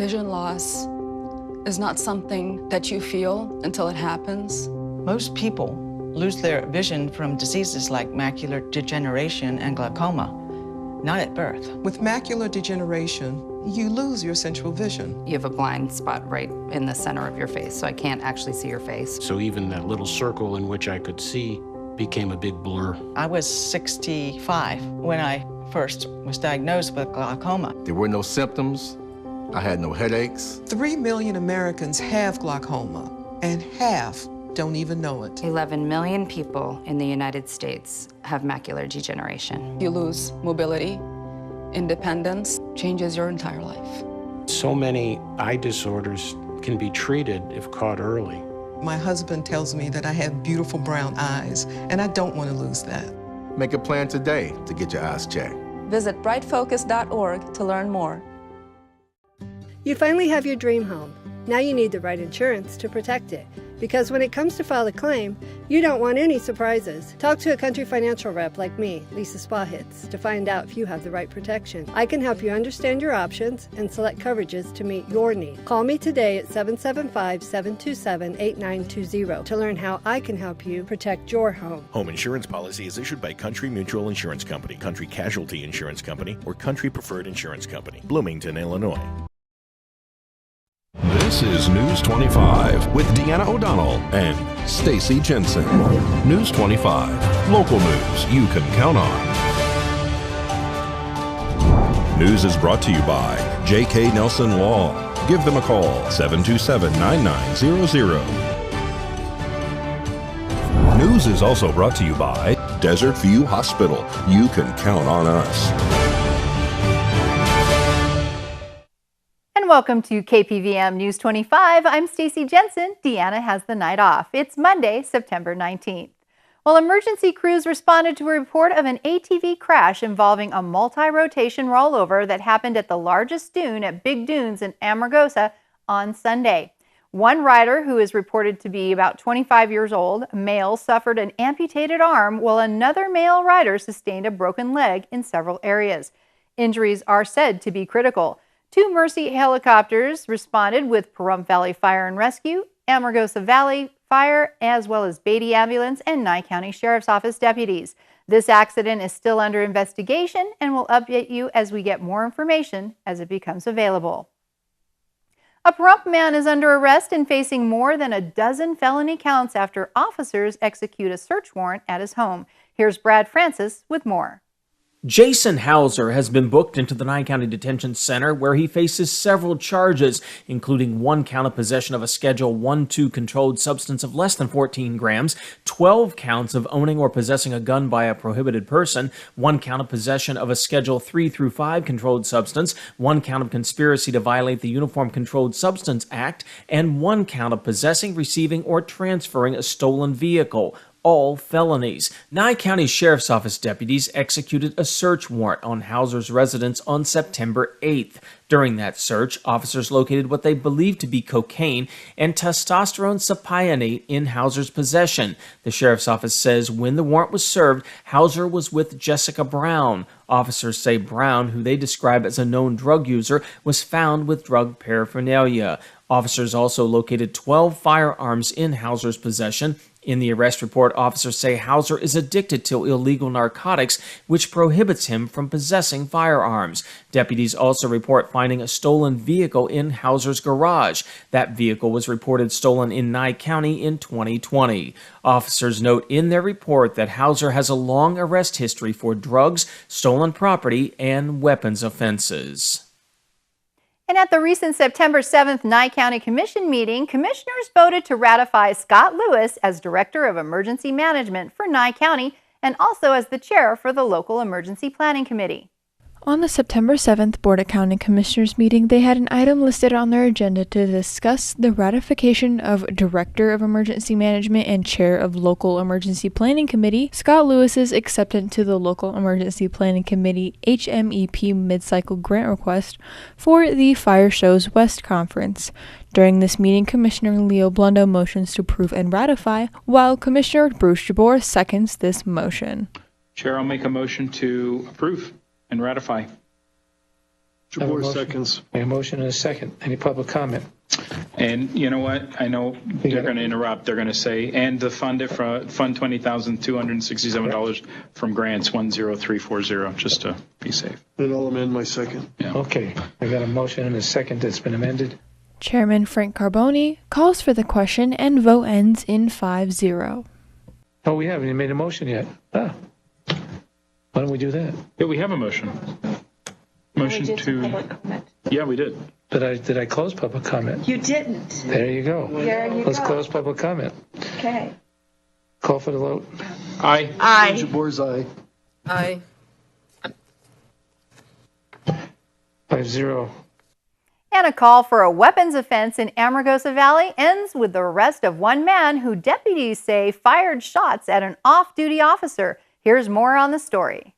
Vision loss is not something that you feel until it happens. Most people lose their vision from diseases like macular degeneration and glaucoma, not at birth. With macular degeneration, you lose your central vision. You have a blind spot right in the center of your face, so I can't actually see your face. So even that little circle in which I could see became a big blur. I was 65 when I first was diagnosed with glaucoma. There were no symptoms. I had no headaches. 3 million Americans have glaucoma, and half don't even know it. 11 million people in the United States have macular degeneration. You lose mobility, independence, changes your entire life. So many eye disorders can be treated if caught early. My husband tells me that I have beautiful brown eyes, and I don't want to lose that. Make a plan today to get your eyes checked. Visit brightfocus.org to learn more. You finally have your dream home. Now you need the right insurance to protect it. Because when it comes to file a claim, you don't want any surprises. Talk to a Country Financial rep like me, Lisa Spahitz, to find out if you have the right protection. I can help you understand your options and select coverages to meet your need. Call me today at 775-727-8920 to learn how I can help you protect your home. Home insurance policy is issued by Country Mutual Insurance Company, Country Casualty Insurance Company, or Country Preferred Insurance Company, Bloomington, Illinois. This is News 25 with Deanna O'Donnell and Stacy Jensen. News 25, local news you can count on. News is brought to you by J.K. Nelson Law. Give them a call, 727-9900. News is also brought to you by Desert View Hospital. You can count on us. Welcome to KPVM News 25. I'm Stacy Jensen. Deanna has the night off. It's Monday, September 19th. Well, emergency crews responded to a report of an ATV crash involving a multi-rotation rollover that happened at the largest dune at Big Dunes in Amargosa on Sunday. One rider, who is reported to be about 25 years old, male, suffered an amputated arm, while another male rider sustained a broken leg in several areas. Injuries are said to be critical. 2 Mercy helicopters responded with Pahrump Valley Fire and Rescue, Amargosa Valley Fire, as well as Beatty Ambulance and Nye County Sheriff's Office deputies. This accident is still under investigation and will update you as we get more information as it becomes available. A Pahrump man is under arrest and facing more than a dozen felony counts after officers execute a search warrant at his home. Here's Brad Francis with more. Jason Hauser has been booked into the Nye County Detention Center, where he faces several charges, including 1 count of possession of a Schedule 1-2 controlled substance of less than 14 grams, 12 counts of owning or possessing a gun by a prohibited person, 1 count of possession of a Schedule 3-5 controlled substance, 1 count of conspiracy to violate the Uniform Controlled Substance Act, and 1 count of possessing, receiving, or transferring a stolen vehicle. All felonies. Nye County Sheriff's Office deputies executed a search warrant on Hauser's residence on September 8th. During that search, officers located what they believed to be cocaine and testosterone cypionate in Hauser's possession. The Sheriff's Office says when the warrant was served, Hauser was with Jessica Brown. Officers say Brown, who they describe as a known drug user, was found with drug paraphernalia. Officers also located 12 firearms in Hauser's possession. In the arrest report, officers say Hauser is addicted to illegal narcotics, which prohibits him from possessing firearms. Deputies also report finding a stolen vehicle in Hauser's garage. That vehicle was reported stolen in Nye County in 2020. Officers note in their report that Hauser has a long arrest history for drugs, stolen property, and weapons offenses. And at the recent September 7th Nye County Commission meeting, commissioners voted to ratify Scott Lewis as Director of Emergency Management for Nye County and also as the Chair for the Local Emergency Planning Committee. On the September 7th Board of County Commissioners meeting, they had an item listed on their agenda to discuss the ratification of Director of Emergency Management and Chair of Local Emergency Planning Committee, Scott Lewis's acceptance to the Local Emergency Planning Committee HMEP mid-cycle grant request for the Fire Shows West Conference. During this meeting, Commissioner Leo Blundo motions to approve and ratify, while Commissioner Bruce Jabor seconds this motion. Chair, I'll make a motion to approve and ratify. Jabor seconds. A motion and a second. Any public comment? And you know what? I know they're going to interrupt. They're going to say, and to fund it from fund $20,267 from grants 10340, just to be safe. Then I'll amend my second. Yeah. Okay. I got a motion and a second that's been amended. Chairman Frank Carboni calls for the question and vote ends in 5-0. Oh, we haven't even made a motion yet. Why don't we do that? Yeah, we have a motion. Motion to. Yeah, we did. Did I close public comment? You didn't. There you go. Let's close public comment. Okay. Call for the vote. Aye. Aye. Jabor's aye. Aye. 5-0. And a call for a weapons offense in Amargosa Valley ends with the arrest of one man who deputies say fired shots at an off-duty officer. Here's more on the story.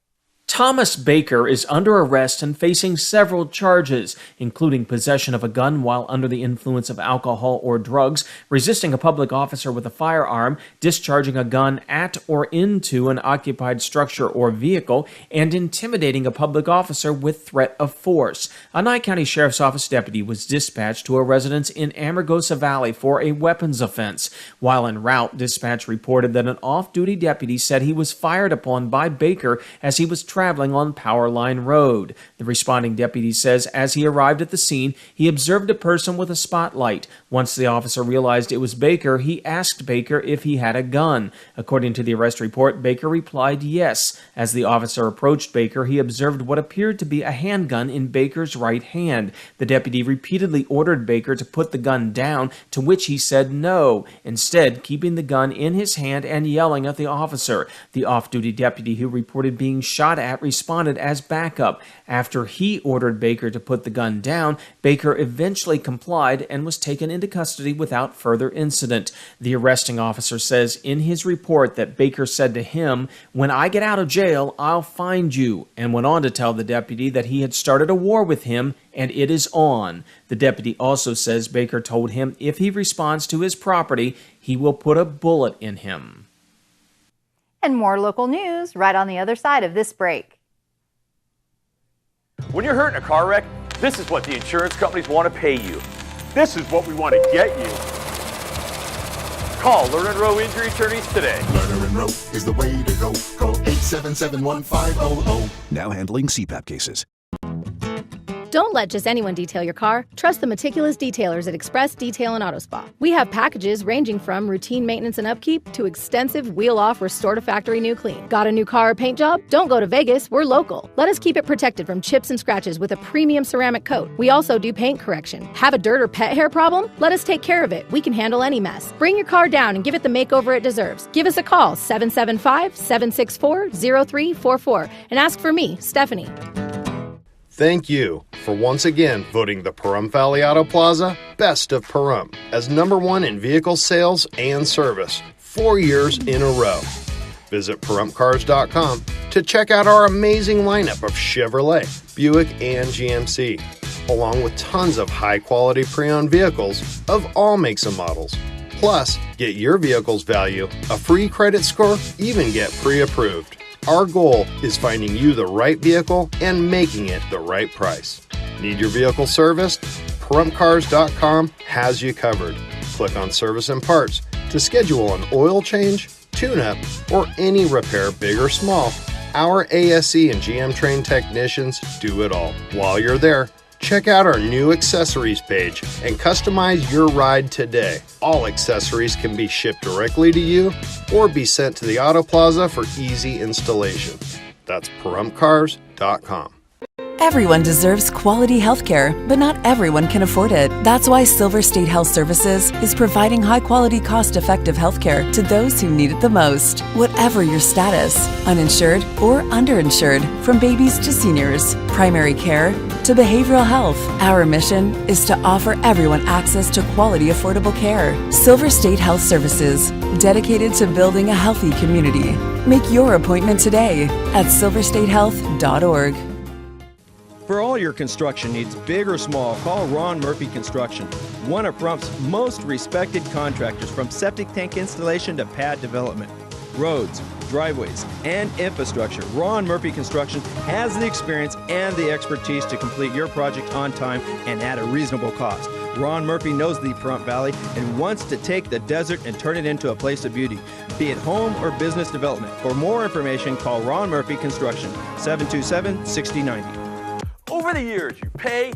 Thomas Baker is under arrest and facing several charges, including possession of a gun while under the influence of alcohol or drugs, resisting a public officer with a firearm, discharging a gun at or into an occupied structure or vehicle, and intimidating a public officer with threat of force. A Nye County Sheriff's Office deputy was dispatched to a residence in Amargosa Valley for a weapons offense. While en route, dispatch reported that an off-duty deputy said he was fired upon by Baker as he was traveling on Power Line Road. The responding deputy says as he arrived at the scene, he observed a person with a spotlight. Once the officer realized it was Baker, he asked Baker if he had a gun. According to the arrest report, Baker replied yes. As the officer approached Baker, he observed what appeared to be a handgun in Baker's right hand. The deputy repeatedly ordered Baker to put the gun down, to which he said no, instead keeping the gun in his hand and yelling at the officer. The off-duty deputy who reported being shot at responded as backup. After he ordered Baker to put the gun down, Baker eventually complied and was taken into custody without further incident. The arresting officer says in his report that Baker said to him, "When I get out of jail, I'll find you," and went on to tell the deputy that he had started a war with him and it is on. The deputy also says Baker told him if he responds to his property, he will put a bullet in him. And more local news right on the other side of this break. When you're hurt in a car wreck, this is what the insurance companies want to pay you. This is what we want to get you. Call Lerner & Rowe Injury Attorneys today. Lerner & Rowe is the way to go. Call 877-1500. Now handling CPAP cases. Don't let just anyone detail your car. Trust the meticulous detailers at Express Detail and Auto Spa. We have packages ranging from routine maintenance and upkeep to extensive wheel-off restore to factory new clean. Got a new car or paint job? Don't go to Vegas, we're local. Let us keep it protected from chips and scratches with a premium ceramic coat. We also do paint correction. Have a dirt or pet hair problem? Let us take care of it. We can handle any mess. Bring your car down and give it the makeover it deserves. Give us a call, 775-764-0344, and ask for me, Stephanie. Thank you for once again voting the Pahrump Valley Auto Plaza Best of Pahrump as #1 in vehicle sales and service 4 years in a row. Visit PahrumpCars.com to check out our amazing lineup of Chevrolet, Buick, and GMC, along with tons of high-quality pre-owned vehicles of all makes and models. Plus, get your vehicle's value, a free credit score, even get pre-approved. Our goal is finding you the right vehicle and making it the right price. Need your vehicle serviced? PahrumpCars.com has you covered. Click on Service and Parts to schedule an oil change, tune-up, or any repair, big or small. Our ASE and GM trained technicians do it all. While you're there, check out our new accessories page and customize your ride today. All accessories can be shipped directly to you or be sent to the Auto Plaza for easy installation. That's PahrumpCars.com. Everyone deserves quality health care, but not everyone can afford it. That's why Silver State Health Services is providing high-quality, cost-effective health care to those who need it the most. Whatever your status, uninsured or underinsured, from babies to seniors, primary care to behavioral health, our mission is to offer everyone access to quality, affordable care. Silver State Health Services, dedicated to building a healthy community. Make your appointment today at silverstatehealth.org. For all your construction needs, big or small, call Ron Murphy Construction, one of Pahrump's most respected contractors, from septic tank installation to pad development. Roads, driveways, and infrastructure, Ron Murphy Construction has the experience and the expertise to complete your project on time and at a reasonable cost. Ron Murphy knows the Pahrump Valley and wants to take the desert and turn it into a place of beauty, be it home or business development. For more information, call Ron Murphy Construction, 727-6090. Over the years, you pay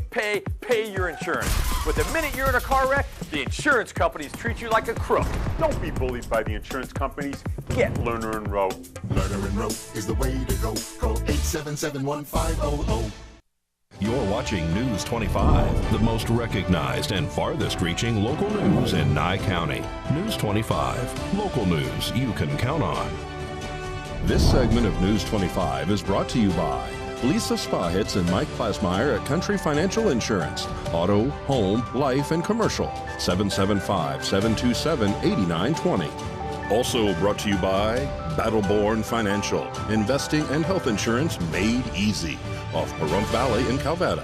your insurance. But the minute you're in a car wreck, the insurance companies treat you like a crook. Don't be bullied by the insurance companies. Get Lerner and Rowe. Lerner and Rowe is the way to go. Call 877-1500. You're watching News 25, the most recognized and farthest reaching local news in Nye County. News 25, local news you can count on. This segment of News 25 is brought to you by Lisa Spahitz and Mike Plasmeyer at Country Financial Insurance. Auto, home, life, and commercial. 775-727-8920. Also brought to you by Battleborn Financial. Investing and health insurance made easy. Off Pahrump Valley in Calvetta.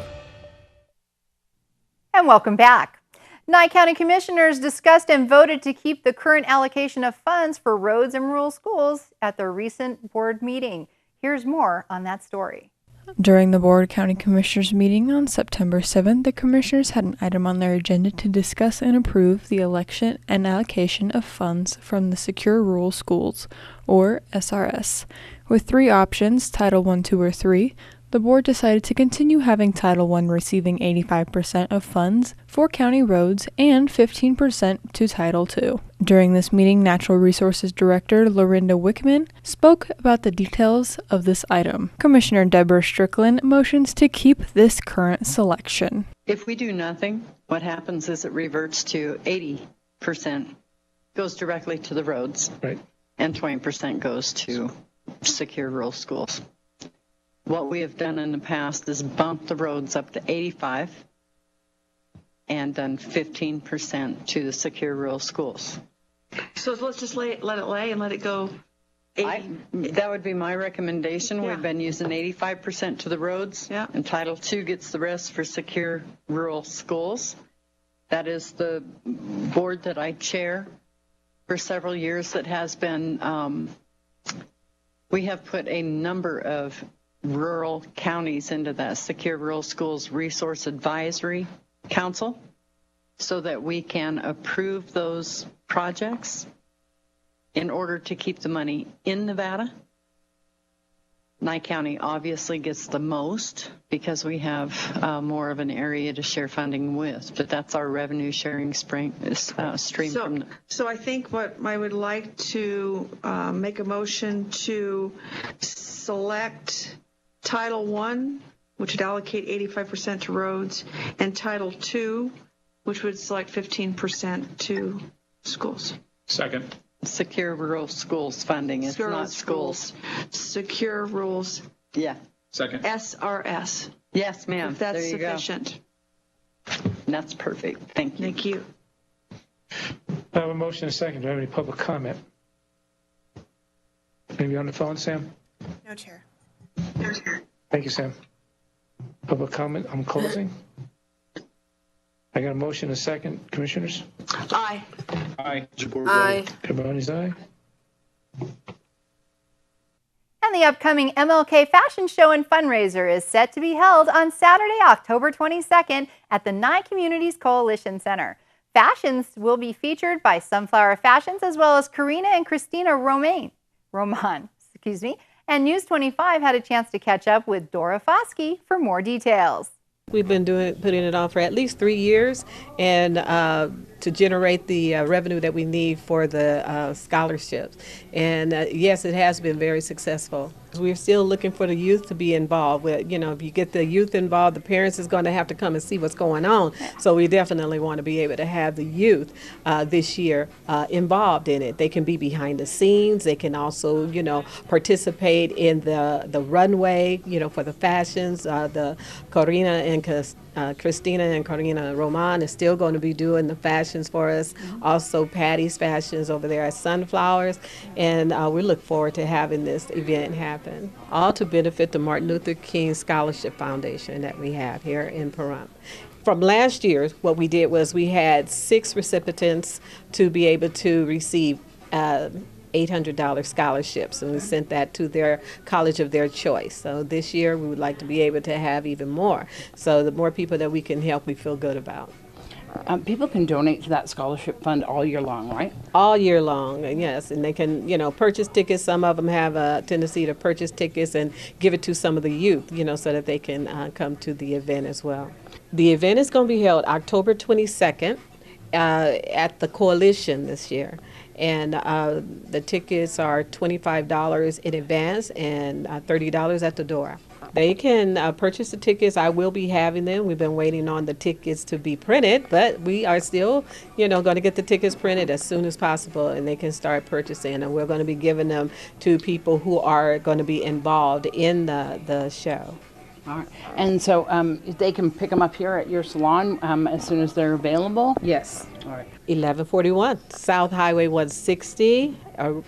And welcome back. Nye County Commissioners discussed and voted to keep the current allocation of funds for roads and rural schools at their recent board meeting. Here's more on that story. During the Board County Commissioners meeting on September 7th, the Commissioners had an item on their agenda to discuss and approve the election and allocation of funds from the Secure Rural Schools, or SRS. With three options, Title I, II, or III, the board decided to continue having Title I receiving 85% of funds for county roads and 15% to Title II. During this meeting, Natural Resources Director Lorinda Wickman spoke about the details of this item. Commissioner Deborah Strickland motions to keep this current selection. If we do nothing, what happens is it reverts to 80% goes directly to the roads, right, and 20% goes to secure rural schools. What we have done in the past is bump the roads up to 85 and done 15% to the secure rural schools. So let's just let it lay and let it go. That would be my recommendation. Yeah. We've been using 85% to the roads, yeah, and Title II gets the rest for secure rural schools. That is the board that I chair for several years that has been, we have put a number of rural counties into that Secure Rural Schools Resource Advisory Council so that we can approve those projects in order to keep the money in Nevada. Nye County obviously gets the most because we have more of an area to share funding with, but that's our revenue sharing stream from the. So I think what I would like to make a motion to select Title I, which would allocate 85% to roads, and Title II, which would select 15% to schools. Second. Secure Rural Schools funding. It's not schools. Secure Rules. Yeah. Second. SRS. Yes, ma'am. If that's there you sufficient. Go. That's perfect. Thank you. Thank you. I have a motion and a second. Do I have any public comment? Maybe on the phone, Sam? No, Chair. Thank you, Sam. Public comment, I'm closing. I got a motion and a second. Commissioners? Aye. Aye. Aye. Everybody's aye. And the upcoming MLK Fashion Show and Fundraiser is set to be held on Saturday, October 22nd at the Nye Communities Coalition Center. Fashions will be featured by Sunflower Fashions as well as Karina and Christina Roman, and News 25 had a chance to catch up with Dora Foskey for more details. We've been putting it on for at least 3 years, and to generate the revenue that we need for the scholarships. And yes, it has been very successful. We're still looking for the youth to be involved. If you get the youth involved, the parents is going to have to come and see what's going on. So we definitely want to be able to have the youth this year involved in it. They can be behind the scenes. They can also, participate in the runway, for the fashions. The Corina and Christina and Karina Roman is still going to be doing the fashions for us. Also Patty's Fashions over there at Sunflowers. And we look forward to having this event happen. All to benefit the Martin Luther King Scholarship Foundation that we have here in Pahrump. From last year, what we did was we had 6 recipients to be able to receive $800 scholarships, and we sent that to their college of their choice. So this year we would like to be able to have even more. So the more people that we can help, we feel good about. People can donate to that scholarship fund all year long, right? All year long, yes, and they can, purchase tickets. Some of them have a tendency to purchase tickets and give it to some of the youth, so that they can come to the event as well. The event is going to be held October 22nd at the Coalition this year. And the tickets are $25 in advance and $30 at the door. They can purchase the tickets. I will be having them. We've been waiting on the tickets to be printed, but we are still, going to get the tickets printed as soon as possible, and they can start purchasing. And we're going to be giving them to people who are going to be involved in the show. All right. And so they can pick them up here at your salon as soon as they're available? Yes. All right. 1141 South Highway 160,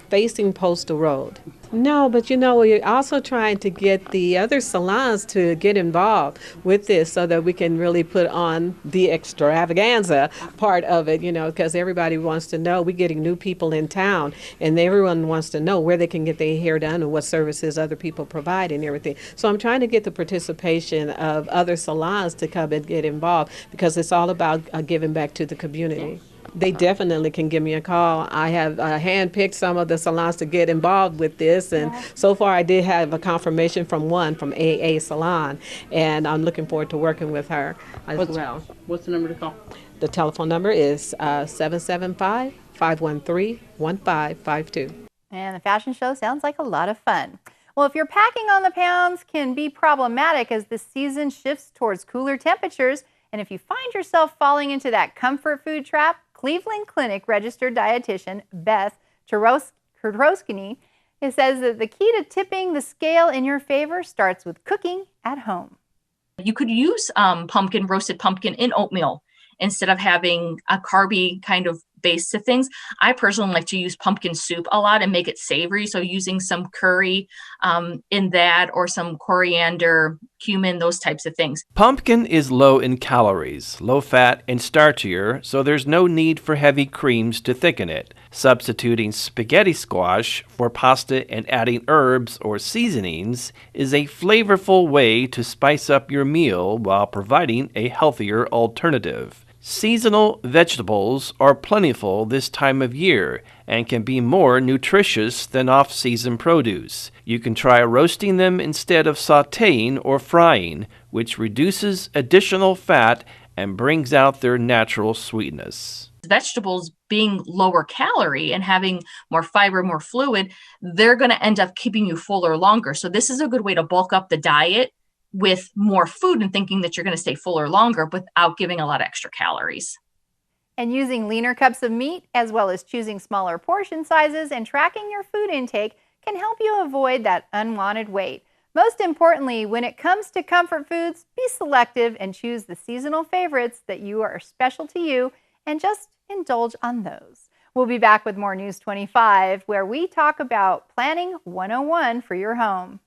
facing Postal Road. No, but we're also trying to get the other salons to get involved with this so that we can really put on the extravaganza part of it, because everybody wants to know. We're getting new people in town, and everyone wants to know where they can get their hair done and what services other people provide and everything. So I'm trying to get the participation of other salons to come and get involved, because it's all about giving back to the community. They definitely can give me a call. I have handpicked some of the salons to get involved with this, and so far I did have a confirmation from AA Salon, and I'm looking forward to working with her as well. What's the number to call? The telephone number is 775-513-1552. And the fashion show sounds like a lot of fun. Well, if your packing on the pounds can be problematic as the season shifts towards cooler temperatures, and if you find yourself falling into that comfort food trap, Cleveland Clinic registered dietitian Beth Kurowski says that the key to tipping the scale in your favor starts with cooking at home. You could use roasted pumpkin in oatmeal instead of having a carby kind of base to things. I personally like to use pumpkin soup a lot and make it savory. So using some curry in that, or some coriander, cumin, those types of things. Pumpkin is low in calories, low fat, and starchier, so there's no need for heavy creams to thicken it. Substituting spaghetti squash for pasta and adding herbs or seasonings is a flavorful way to spice up your meal while providing a healthier alternative. Seasonal vegetables are plentiful this time of year and can be more nutritious than off-season produce. You can try roasting them instead of sautéing or frying, which reduces additional fat and brings out their natural sweetness. Vegetables being lower calorie and having more fiber, more fluid, they're going to end up keeping you fuller longer. So this is a good way to bulk up the diet with more food and thinking that you're going to stay fuller longer without giving a lot of extra calories. And using leaner cups of meat, as well as choosing smaller portion sizes and tracking your food intake, can help you avoid that unwanted weight. Most importantly, when it comes to comfort foods, be selective and choose the seasonal favorites that are special to you, and just indulge on those. We'll be back with more News 25, where we talk about Planning 101 for your home.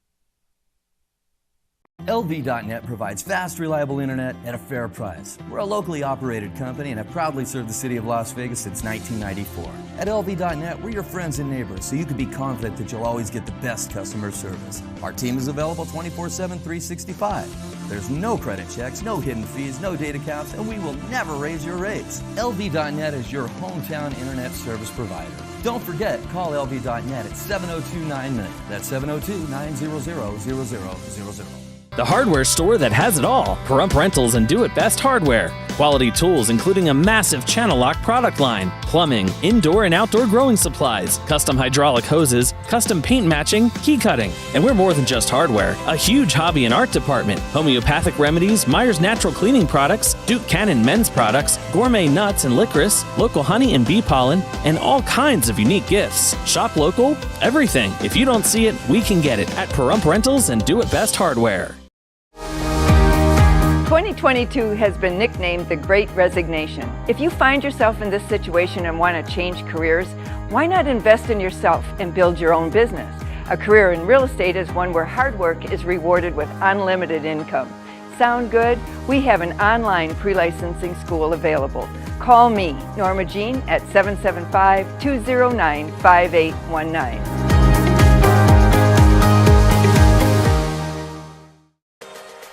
LV.net provides fast, reliable internet at a fair price. We're a locally operated company and have proudly served the city of Las Vegas since 1994. At LV.net, we're your friends and neighbors, so you can be confident that you'll always get the best customer service. Our team is available 24/7, 365. There's no credit checks, no hidden fees, no data caps, and we will never raise your rates. LV.net is your hometown internet service provider. Don't forget, call LV.net at 702-9-MINUTE. That's 702-900-0000. The hardware store that has it all. Pahrump Rentals and Do It Best Hardware. Quality tools including a massive channel lock product line, plumbing, indoor and outdoor growing supplies, custom hydraulic hoses, custom paint matching, key cutting. And we're more than just hardware. A huge hobby and art department, homeopathic remedies, Myers Natural Cleaning Products, Duke Cannon men's products, gourmet nuts and licorice, local honey and bee pollen, and all kinds of unique gifts. Shop local, everything. If you don't see it, we can get it at Pahrump Rentals and Do It Best Hardware. 2022 has been nicknamed the Great Resignation. If you find yourself in this situation and want to change careers, why not invest in yourself and build your own business? A career in real estate is one where hard work is rewarded with unlimited income. Sound good? We have an online pre-licensing school available. Call me, Norma Jean, at 775-209-5819.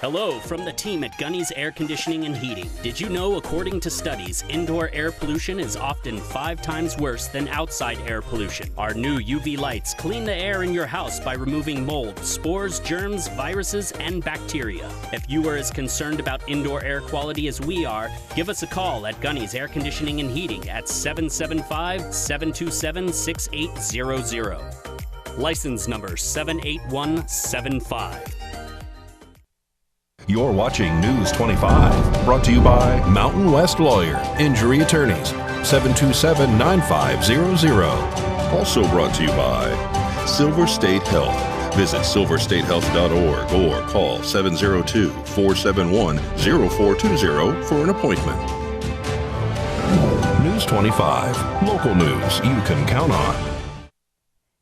Hello from the team at Gunny's Air Conditioning and Heating. Did you know, according to studies, indoor air pollution is often 5 times worse than outside air pollution? Our new UV lights clean the air in your house by removing mold, spores, germs, viruses, and bacteria. If you are as concerned about indoor air quality as we are, give us a call at Gunny's Air Conditioning and Heating at 775-727-6800. License number 78175. You're watching News 25, brought to you by Mountain West Lawyer, Injury Attorneys, 727-9500. Also brought to you by Silver State Health. Visit silverstatehealth.org or call 702-471-0420 for an appointment. News 25, local news you can count on.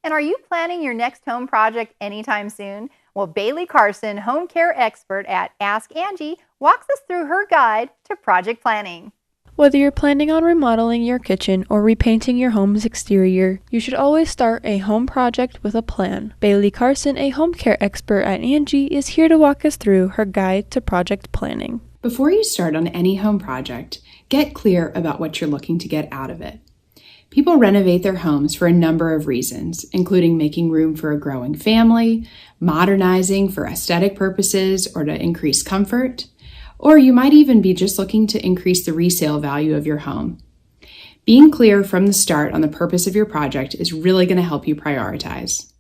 And are you planning your next home project anytime soon? Well, Bailey Carson, home care expert at Ask Angie, walks us through her guide to project planning. Whether you're planning on remodeling your kitchen or repainting your home's exterior, you should always start a home project with a plan. Bailey Carson, a home care expert at Angie, is here to walk us through her guide to project planning. Before you start on any home project, get clear about what you're looking to get out of it. People renovate their homes for a number of reasons, including making room for a growing family, modernizing for aesthetic purposes or to increase comfort, or you might even be just looking to increase the resale value of your home. Being clear from the start on the purpose of your project is really going to help you prioritize.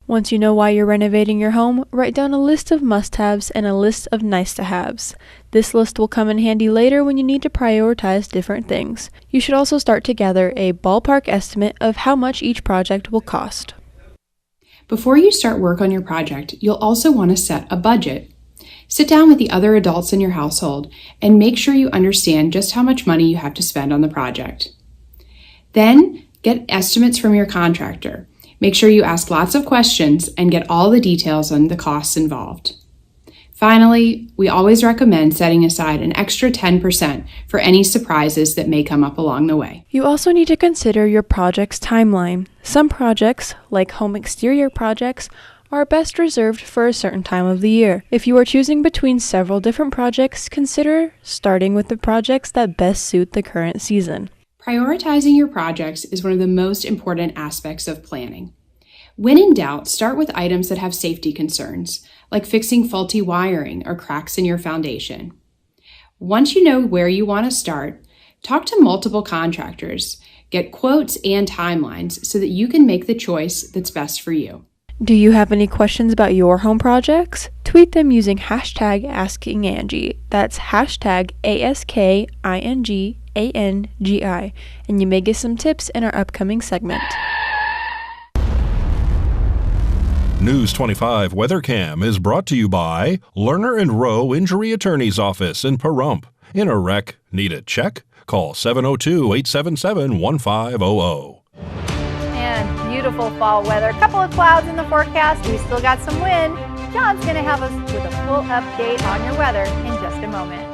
Once you know why you're renovating your home, write down a list of must-haves and a list of nice-to-haves. This list will come in handy later when you need to prioritize different things. You should also start to gather a ballpark estimate of how much each project will cost. Before you start work on your project, you'll also want to set a budget. Sit down with the other adults in your household and make sure you understand just how much money you have to spend on the project. Then, get estimates from your contractor. Make sure you ask lots of questions and get all the details on the costs involved. Finally, we always recommend setting aside an extra 10% for any surprises that may come up along the way. You also need to consider your project's timeline. Some projects, like home exterior projects, are best reserved for a certain time of the year. If you are choosing between several different projects, consider starting with the projects that best suit the current season. Prioritizing your projects is one of the most important aspects of planning. When in doubt, start with items that have safety concerns, like fixing faulty wiring or cracks in your foundation. Once you know where you want to start, talk to multiple contractors, get quotes and timelines so that you can make the choice that's best for you. Do you have any questions about your home projects? Tweet them using hashtag AskingAngie. That's hashtag AskingAngie, and you may get some tips in our upcoming segment. News 25 WeatherCam is brought to you by Lerner and Rowe Injury Attorney's Office in Pahrump. In a wreck, need a check? Call 702-877-1500. And beautiful fall weather. A couple of clouds in the forecast. We still got some wind. John's going to have us with a full update on your weather in just a moment.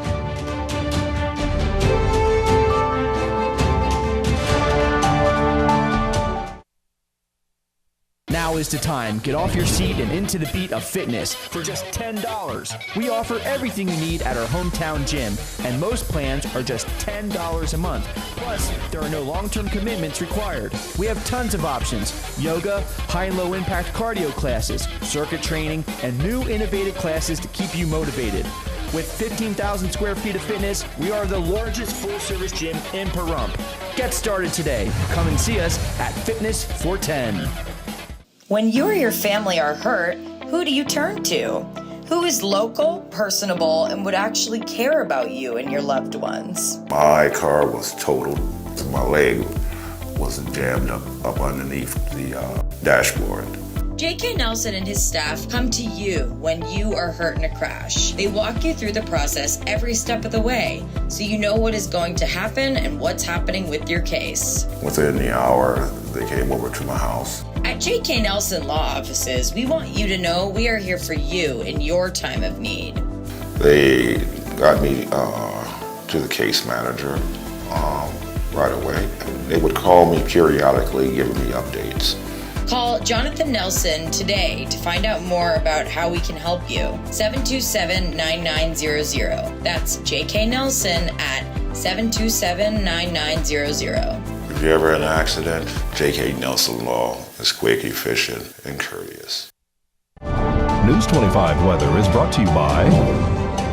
Now is the time. Get off your seat and into the beat of fitness for just $10. We offer everything you need at our hometown gym, and most plans are just $10 a month. Plus, there are no long-term commitments required. We have tons of options: yoga, high and low impact cardio classes, circuit training, and new innovative classes to keep you motivated. With 15,000 square feet of fitness, we are the largest full-service gym in Pahrump. Get started today. Come and see us at Fitness 410. When you or your family are hurt, who do you turn to? Who is local, personable, and would actually care about you and your loved ones? My car was totaled. My leg was jammed up underneath the dashboard. J.K. Nelson and his staff come to you when you are hurt in a crash. They walk you through the process every step of the way, so you know what is going to happen and what's happening with your case. Within the hour, they came over to my house. At J.K. Nelson Law Offices, we want you to know we are here for you in your time of need. They got me to the case manager, right away. And they would call me periodically, giving me updates. Call Jonathan Nelson today to find out more about how we can help you. 727-9900. That's JK Nelson at 727-9900. If you're ever in an accident, J.K. Nelson Law is quick, efficient, and courteous. News 25 weather is brought to you by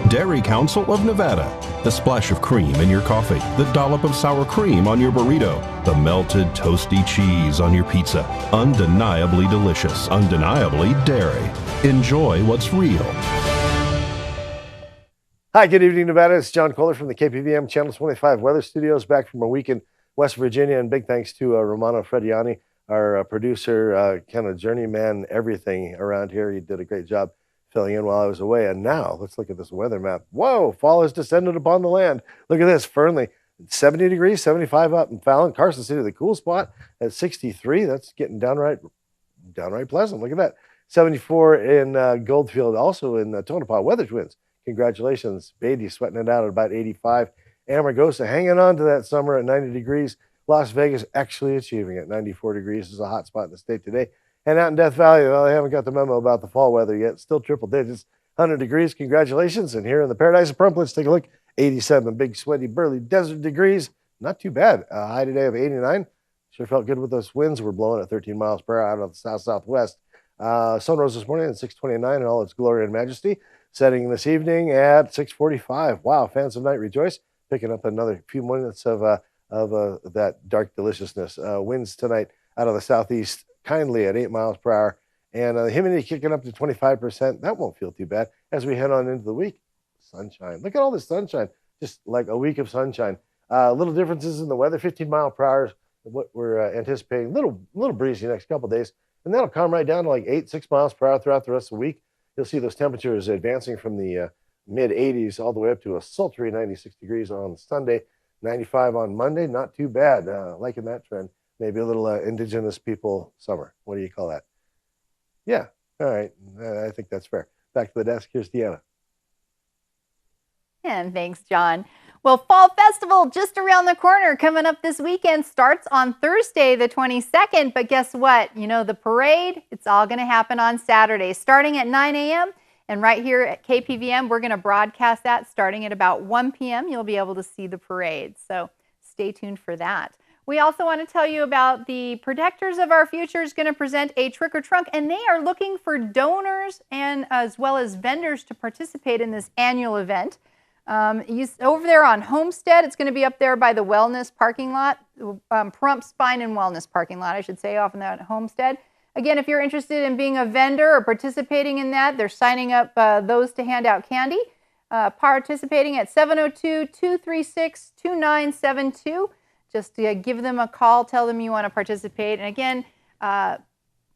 Dairy Council of Nevada. The splash of cream in your coffee, the dollop of sour cream on your burrito, the melted toasty cheese on your pizza. Undeniably delicious, undeniably dairy. Enjoy what's real. Hi, good evening, Nevada. It's John Kohler from the KPVM Channel 25 Weather Studios, back from a week in West Virginia, and big thanks to Romano Frediani, our producer, kind of journeyman, everything around here. He did a great job filling in while I was away. And now let's look at this weather map. Whoa, fall has descended upon the land. Look at this, Fernley, 70 degrees, 75 up in Fallon. Carson City, the cool spot at 63. That's getting downright pleasant. Look at that. 74 in Goldfield, also in Tonopah. Weather Twins, congratulations. Beatty sweating it out at about 85. Amargosa hanging on to that summer at 90 degrees. Las Vegas actually achieving it. 94 degrees is a hot spot in the state today. And out in Death Valley, well, they haven't got the memo about the fall weather yet. Still triple digits, 100 degrees. Congratulations. And here in the Paradise of Prump, let's take a look. 87 big, sweaty, burly desert degrees. Not too bad. A high today of 89. Sure felt good with those winds. We're blowing at 13 miles per hour out of the south-southwest. Sun rose this morning at 6:29 in all its glory and majesty. Setting this evening at 6:45. Wow, fans of night rejoice. Picking up another few minutes of that dark deliciousness. Winds tonight out of the southeast, kindly at 8 miles per hour. And the humidity kicking up to 25%. That won't feel too bad as we head on into the week. Sunshine. Look at all this sunshine. Just like a week of sunshine. Little differences in the weather. 15 mile per hour is what we're anticipating. Little breezy next couple days. And that'll calm right down to like 6 miles per hour throughout the rest of the week. You'll see those temperatures advancing from the mid 80s all the way up to a sultry 96 degrees on Sunday, 95 on Monday. Not too bad. Liking that trend. Maybe a little indigenous people summer. What do you call that? Yeah. All right. I think that's fair. Back to the desk. Here's Deanna. And thanks, John. Well, Fall Festival just around the corner, coming up this weekend, starts on Thursday, the 22nd. But guess what? You know, the parade, it's all going to happen on Saturday, starting at 9 a.m. And right here at KPVM, we're going to broadcast that starting at about 1 p.m. You'll be able to see the parade. So stay tuned for that. We also want to tell you about the Protectors of Our Future is going to present a Trick or Trunk, and they are looking for donors and as well as vendors to participate in this annual event. Over there on Homestead, it's going to be up there by the wellness parking lot, Pahrump Spine and Wellness parking lot, I should say, off in that Homestead. Again, if you're interested in being a vendor or participating in that, they're signing up those to hand out candy. Participating at 702-236-2972. Just give them a call, tell them you want to participate. And again,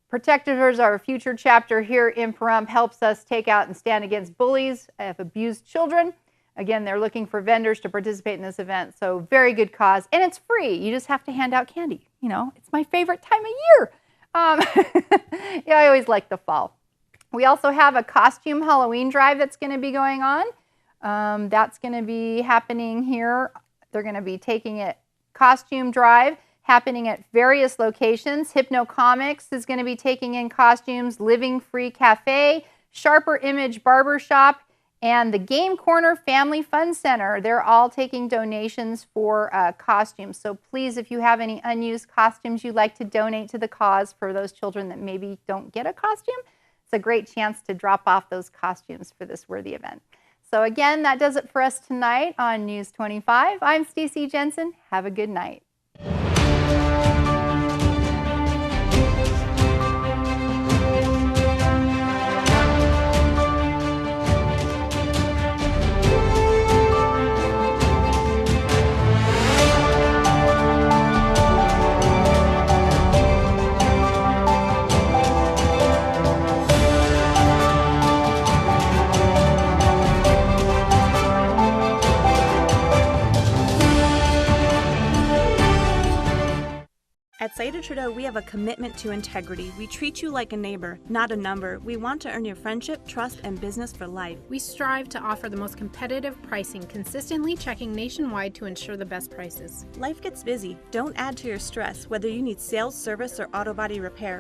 Protectors Our Future chapter here in Pahrump helps us take out and stand against bullies of abused children. Again, they're looking for vendors to participate in this event. So very good cause. And it's free. You just have to hand out candy. You know, it's my favorite time of year. Yeah, I always like the fall. We also have a costume Halloween drive that's going to be going on. That's going to be happening here. They're going to be taking it costume drive happening at various locations. Hypno Comics is going to be taking in costumes, Living Free Cafe, Sharper Image Barbershop, and the Game Corner Family Fun Center. They're all taking donations for costumes. So please, if you have any unused costumes you'd like to donate to the cause for those children that maybe don't get a costume, it's a great chance to drop off those costumes for this worthy event. So again, that does it for us tonight on News 25. I'm Stacey Jensen. Have a good night. Later Trudeau, we have a commitment to integrity. We treat you like a neighbor, not a number. We want to earn your friendship, trust, and business for life. We strive to offer the most competitive pricing, consistently checking nationwide to ensure the best prices. Life gets busy. Don't add to your stress, whether you need sales, service, or auto body repair.